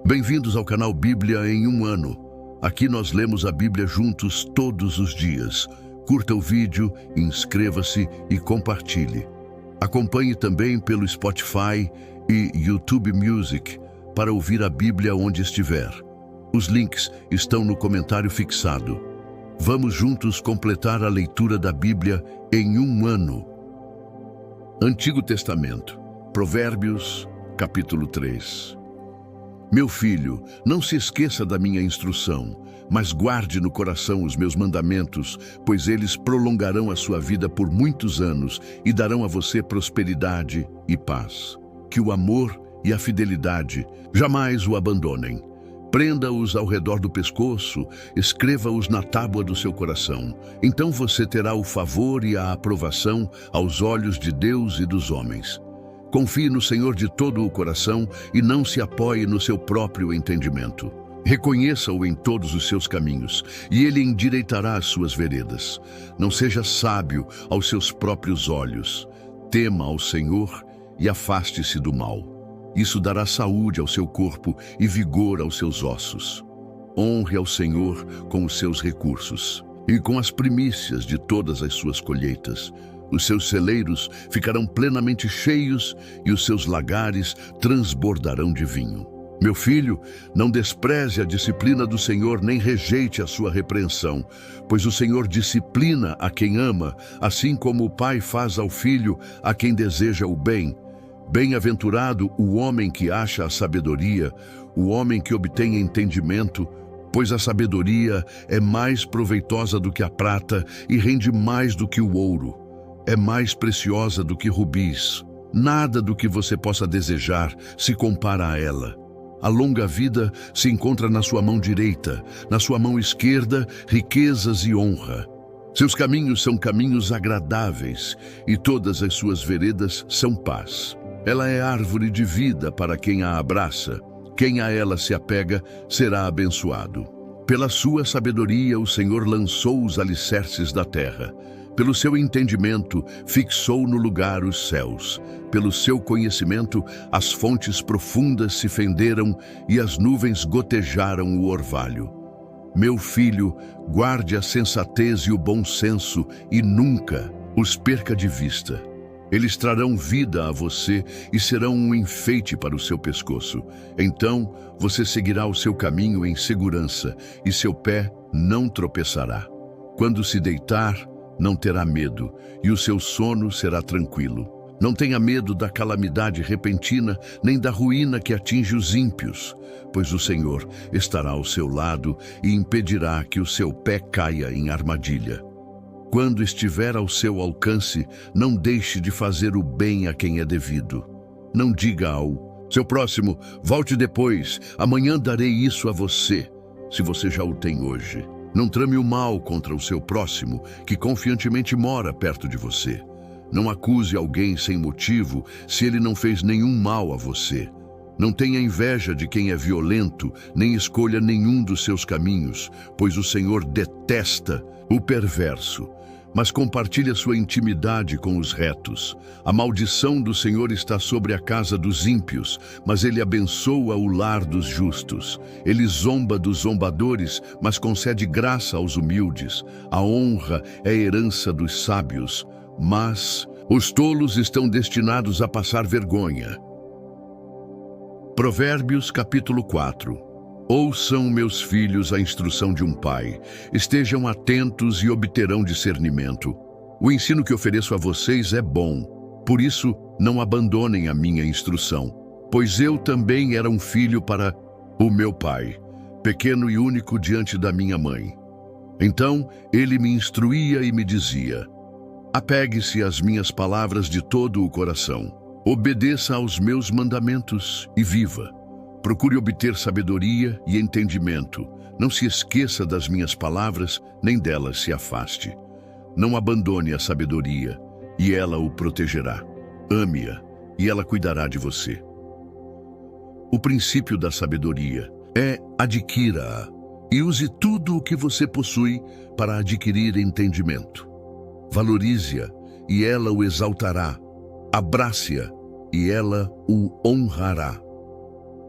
Bem-vindos ao canal Bíblia em um ano. Aqui nós lemos a Bíblia juntos todos os dias. Curta o vídeo, inscreva-se e compartilhe. Acompanhe também pelo Spotify e YouTube Music para ouvir a Bíblia onde estiver. Os links estão no comentário fixado. Vamos juntos completar a leitura da Bíblia em um ano. Antigo Testamento, Provérbios, capítulo 3. Meu filho, não se esqueça da minha instrução, mas guarde no coração os meus mandamentos, pois eles prolongarão a sua vida por muitos anos e darão a você prosperidade e paz. Que o amor e a fidelidade jamais o abandonem. Prenda-os ao redor do pescoço, escreva-os na tábua do seu coração. Então você terá o favor e a aprovação aos olhos de Deus e dos homens. Confie no Senhor de todo o coração e não se apoie no seu próprio entendimento. Reconheça-o em todos os seus caminhos, e ele endireitará as suas veredas. Não seja sábio aos seus próprios olhos. Tema ao Senhor e afaste-se do mal. Isso dará saúde ao seu corpo e vigor aos seus ossos. Honre ao Senhor com os seus recursos e com as primícias de todas as suas colheitas. Os seus celeiros ficarão plenamente cheios e os seus lagares transbordarão de vinho. Meu filho, não despreze a disciplina do Senhor, nem rejeite a sua repreensão, pois o Senhor disciplina a quem ama, assim como o pai faz ao filho a quem deseja o bem. Bem-aventurado o homem que acha a sabedoria, o homem que obtém entendimento, pois a sabedoria é mais proveitosa do que a prata e rende mais do que o ouro. É mais preciosa do que rubis. Nada do que você possa desejar se compara a ela. A longa vida se encontra na sua mão direita, na sua mão esquerda, riquezas e honra. Seus caminhos são caminhos agradáveis e todas as suas veredas são paz. Ela é árvore de vida para quem a abraça. Quem a ela se apega será abençoado. Pela sua sabedoria o Senhor lançou os alicerces da terra. Pelo seu entendimento, fixou no lugar os céus. Pelo seu conhecimento, as fontes profundas se fenderam e as nuvens gotejaram o orvalho. Meu filho, guarde a sensatez e o bom senso e nunca os perca de vista. Eles trarão vida a você e serão um enfeite para o seu pescoço. Então, você seguirá o seu caminho em segurança e seu pé não tropeçará. Quando se deitar, não terá medo, e o seu sono será tranquilo. Não tenha medo da calamidade repentina, nem da ruína que atinge os ímpios, pois o Senhor estará ao seu lado e impedirá que o seu pé caia em armadilha. Quando estiver ao seu alcance, não deixe de fazer o bem a quem é devido. Não diga ao seu próximo, volte depois, amanhã darei isso a você, se você já o tem hoje. Não trame o mal contra o seu próximo, que confiantemente mora perto de você. Não acuse alguém sem motivo, se ele não fez nenhum mal a você. Não tenha inveja de quem é violento, nem escolha nenhum dos seus caminhos, pois o Senhor detesta o perverso. Mas compartilhe a sua intimidade com os retos. A maldição do Senhor está sobre a casa dos ímpios, mas ele abençoa o lar dos justos. Ele zomba dos zombadores, mas concede graça aos humildes. A honra é herança dos sábios, mas os tolos estão destinados a passar vergonha. Provérbios, capítulo 4. Ouçam, meus filhos, a instrução de um pai. Estejam atentos e obterão discernimento. O ensino que ofereço a vocês é bom. Por isso, não abandonem a minha instrução. Pois eu também era um filho para o meu pai, pequeno e único diante da minha mãe. Então, ele me instruía e me dizia: apegue-se às minhas palavras de todo o coração. Obedeça aos meus mandamentos e viva. Procure obter sabedoria e entendimento. Não se esqueça das minhas palavras, nem delas se afaste. Não abandone a sabedoria, e ela o protegerá. Ame-a, e ela cuidará de você. O princípio da sabedoria é adquira-a, e use tudo o que você possui para adquirir entendimento. Valorize-a, e ela o exaltará. Abrace-a, e ela o honrará.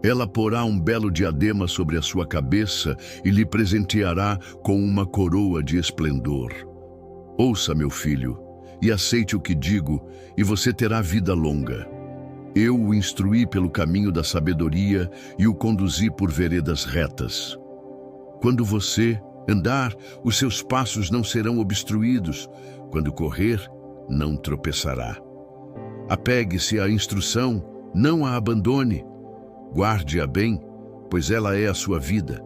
Ela porá um belo diadema sobre a sua cabeça e lhe presenteará com uma coroa de esplendor. Ouça, meu filho, e aceite o que digo, e você terá vida longa. Eu o instruí pelo caminho da sabedoria e o conduzi por veredas retas. Quando você andar, os seus passos não serão obstruídos. Quando correr, não tropeçará. Apegue-se à instrução, não a abandone. Guarde-a bem, pois ela é a sua vida.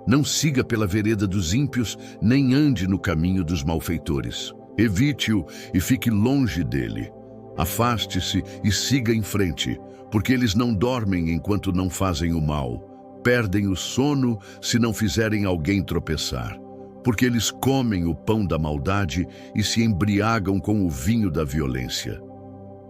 Não siga pela vereda dos ímpios, nem ande no caminho dos malfeitores. Evite-o e fique longe dele. Afaste-se e siga em frente, porque eles não dormem enquanto não fazem o mal. Perdem o sono se não fizerem alguém tropeçar, porque eles comem o pão da maldade e se embriagam com o vinho da violência.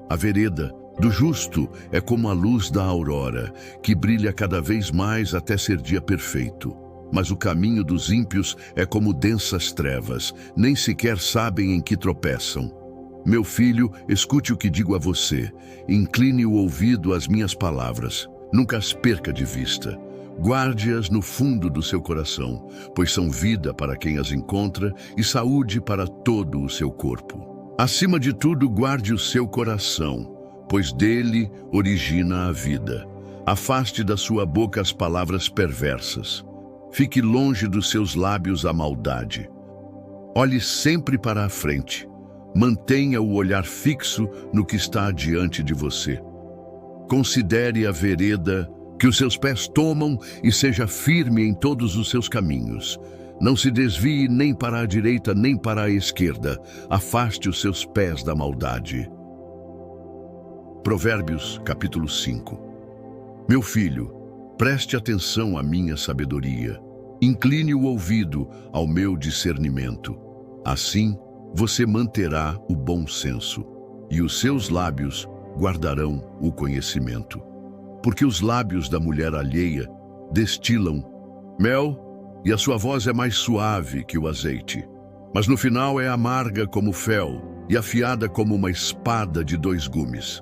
A vereda do justo é como a luz da aurora, que brilha cada vez mais até ser dia perfeito. Mas o caminho dos ímpios é como densas trevas, nem sequer sabem em que tropeçam. Meu filho, escute o que digo a você. Incline o ouvido às minhas palavras. Nunca as perca de vista. Guarde-as no fundo do seu coração, pois são vida para quem as encontra e saúde para todo o seu corpo. Acima de tudo, guarde o seu coração, pois dele origina a vida. Afaste da sua boca as palavras perversas. Fique longe dos seus lábios a maldade. Olhe sempre para a frente. Mantenha o olhar fixo no que está diante de você. Considere a vereda que os seus pés tomam e seja firme em todos os seus caminhos. Não se desvie nem para a direita nem para a esquerda. Afaste os seus pés da maldade. Provérbios, capítulo 5. Meu filho, preste atenção à minha sabedoria. Incline o ouvido ao meu discernimento. Assim, você manterá o bom senso, e os seus lábios guardarão o conhecimento. Porque os lábios da mulher alheia destilam mel, e a sua voz é mais suave que o azeite. Mas no final é amarga como fel, e afiada como uma espada de 2 gumes.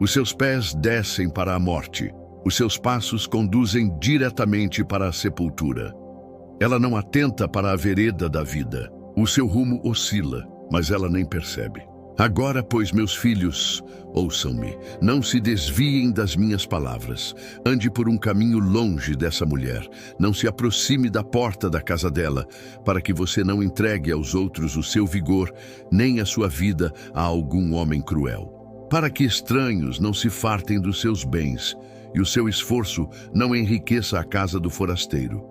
Os seus pés descem para a morte, os seus passos conduzem diretamente para a sepultura. Ela não atenta para a vereda da vida. O seu rumo oscila, mas ela nem percebe. Agora, pois, meus filhos, ouçam-me. Não se desviem das minhas palavras. Ande por um caminho longe dessa mulher. Não se aproxime da porta da casa dela, para que você não entregue aos outros o seu vigor, nem a sua vida a algum homem cruel. Para que estranhos não se fartem dos seus bens, e o seu esforço não enriqueça a casa do forasteiro.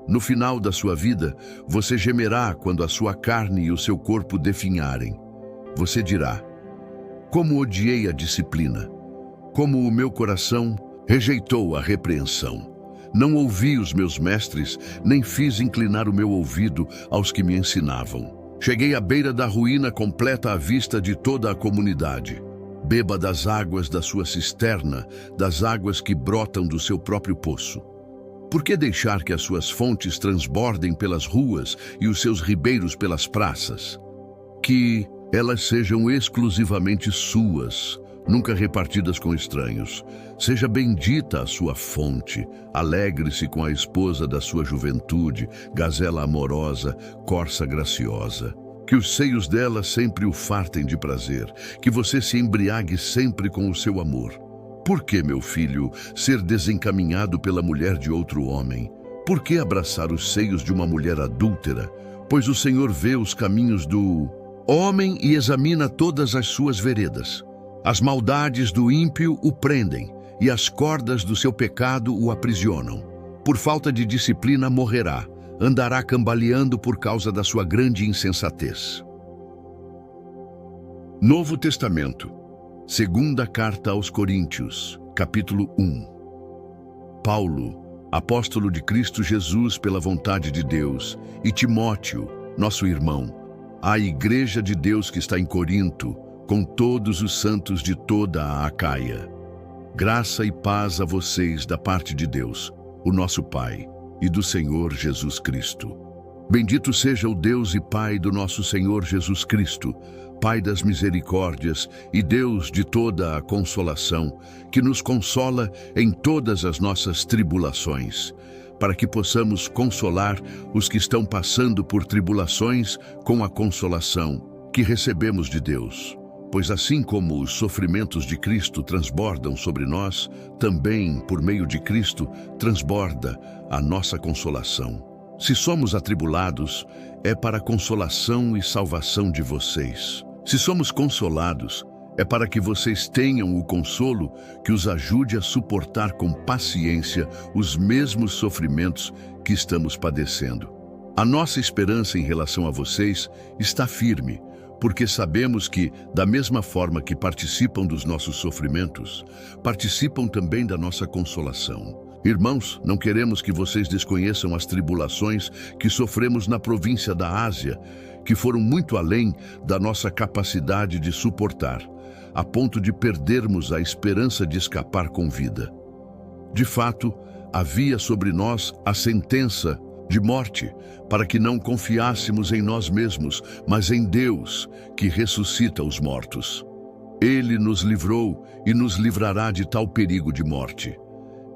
No final da sua vida, você gemerá quando a sua carne e o seu corpo definharem. Você dirá: como odiei a disciplina, como o meu coração rejeitou a repreensão. Não ouvi os meus mestres, nem fiz inclinar o meu ouvido aos que me ensinavam. Cheguei à beira da ruína completa à vista de toda a comunidade. Beba das águas da sua cisterna, das águas que brotam do seu próprio poço. Por que deixar que as suas fontes transbordem pelas ruas e os seus ribeiros pelas praças? Que elas sejam exclusivamente suas, nunca repartidas com estranhos. Seja bendita a sua fonte, alegre-se com a esposa da sua juventude, gazela amorosa, corça graciosa. Que os seios dela sempre o fartem de prazer, que você se embriague sempre com o seu amor. Por que, meu filho, ser desencaminhado pela mulher de outro homem? Por que abraçar os seios de uma mulher adúltera? Pois o Senhor vê os caminhos do homem e examina todas as suas veredas. As maldades do ímpio o prendem, e as cordas do seu pecado o aprisionam. Por falta de disciplina morrerá, andará cambaleando por causa da sua grande insensatez. Novo Testamento. Segunda Carta aos Coríntios, capítulo 1. Paulo, apóstolo de Cristo Jesus pela vontade de Deus, e Timóteo, nosso irmão, à Igreja de Deus que está em Corinto, com todos os santos de toda a Acaia. Graça e paz a vocês da parte de Deus, o nosso Pai, e do Senhor Jesus Cristo. Bendito seja o Deus e Pai do nosso Senhor Jesus Cristo, Pai das misericórdias e Deus de toda a consolação, que nos consola em todas as nossas tribulações, para que possamos consolar os que estão passando por tribulações com a consolação que recebemos de Deus. Pois assim como os sofrimentos de Cristo transbordam sobre nós, também, por meio de Cristo, transborda a nossa consolação. Se somos atribulados, é para a consolação e salvação de vocês. Se somos consolados, é para que vocês tenham o consolo que os ajude a suportar com paciência os mesmos sofrimentos que estamos padecendo. A nossa esperança em relação a vocês está firme, porque sabemos que, da mesma forma que participam dos nossos sofrimentos, participam também da nossa consolação. Irmãos, não queremos que vocês desconheçam as tribulações que sofremos na província da Ásia, que foram muito além da nossa capacidade de suportar, a ponto de perdermos a esperança de escapar com vida. De fato, havia sobre nós a sentença de morte, para que não confiássemos em nós mesmos, mas em Deus, que ressuscita os mortos. Ele nos livrou e nos livrará de tal perigo de morte.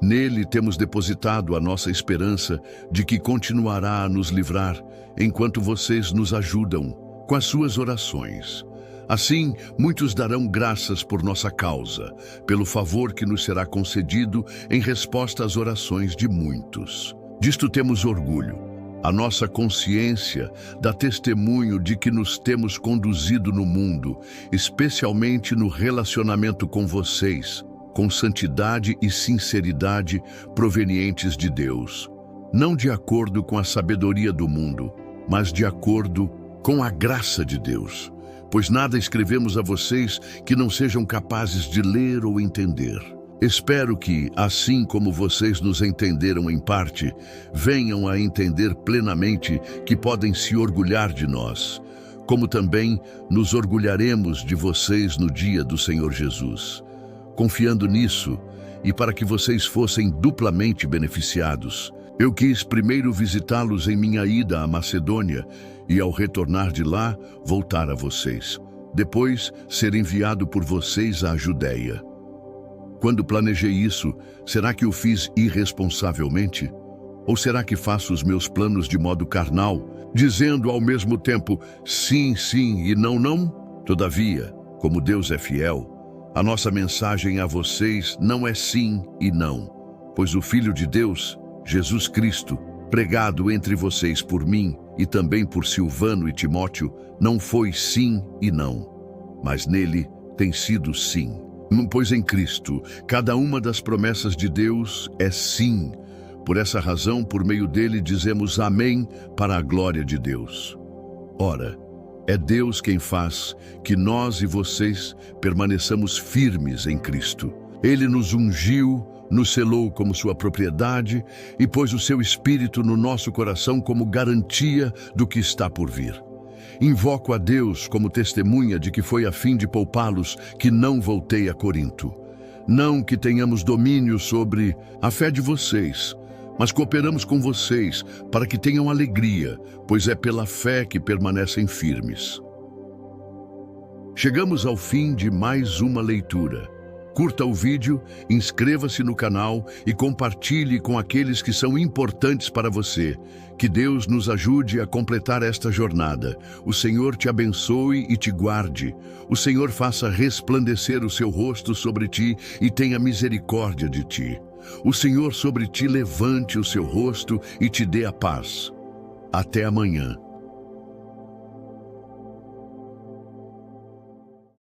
Nele temos depositado a nossa esperança de que continuará a nos livrar enquanto vocês nos ajudam com as suas orações. Assim, muitos darão graças por nossa causa, pelo favor que nos será concedido em resposta às orações de muitos. Disto temos orgulho. A nossa consciência dá testemunho de que nos temos conduzido no mundo, especialmente no relacionamento com vocês, com santidade e sinceridade provenientes de Deus, não de acordo com a sabedoria do mundo, mas de acordo com a graça de Deus. Pois nada escrevemos a vocês que não sejam capazes de ler ou entender. Espero que, assim como vocês nos entenderam em parte, venham a entender plenamente que podem se orgulhar de nós, como também nos orgulharemos de vocês no dia do Senhor Jesus. Confiando nisso, e para que vocês fossem duplamente beneficiados, eu quis primeiro visitá-los em minha ida à Macedônia e, ao retornar de lá, voltar a vocês. Depois, ser enviado por vocês à Judéia. Quando planejei isso, será que o fiz irresponsavelmente? Ou será que faço os meus planos de modo carnal, dizendo ao mesmo tempo sim, sim e não, não? Todavia, como Deus é fiel, a nossa mensagem a vocês não é sim e não, pois o Filho de Deus, Jesus Cristo, pregado entre vocês por mim e também por Silvano e Timóteo, não foi sim e não, mas nele tem sido sim. Pois em Cristo, cada uma das promessas de Deus é sim. Por essa razão, por meio dele, dizemos amém para a glória de Deus. Ora, é Deus quem faz que nós e vocês permaneçamos firmes em Cristo. Ele nos ungiu, nos selou como sua propriedade e pôs o seu Espírito no nosso coração como garantia do que está por vir. Invoco a Deus como testemunha de que foi a fim de poupá-los que não voltei a Corinto. Não que tenhamos domínio sobre a fé de vocês, mas cooperamos com vocês para que tenham alegria, pois é pela fé que permanecem firmes. Chegamos ao fim de mais uma leitura. Curta o vídeo, inscreva-se no canal e compartilhe com aqueles que são importantes para você. Que Deus nos ajude a completar esta jornada. O Senhor te abençoe e te guarde. O Senhor faça resplandecer o seu rosto sobre ti e tenha misericórdia de ti. O Senhor sobre ti levante o seu rosto e te dê a paz. Até amanhã.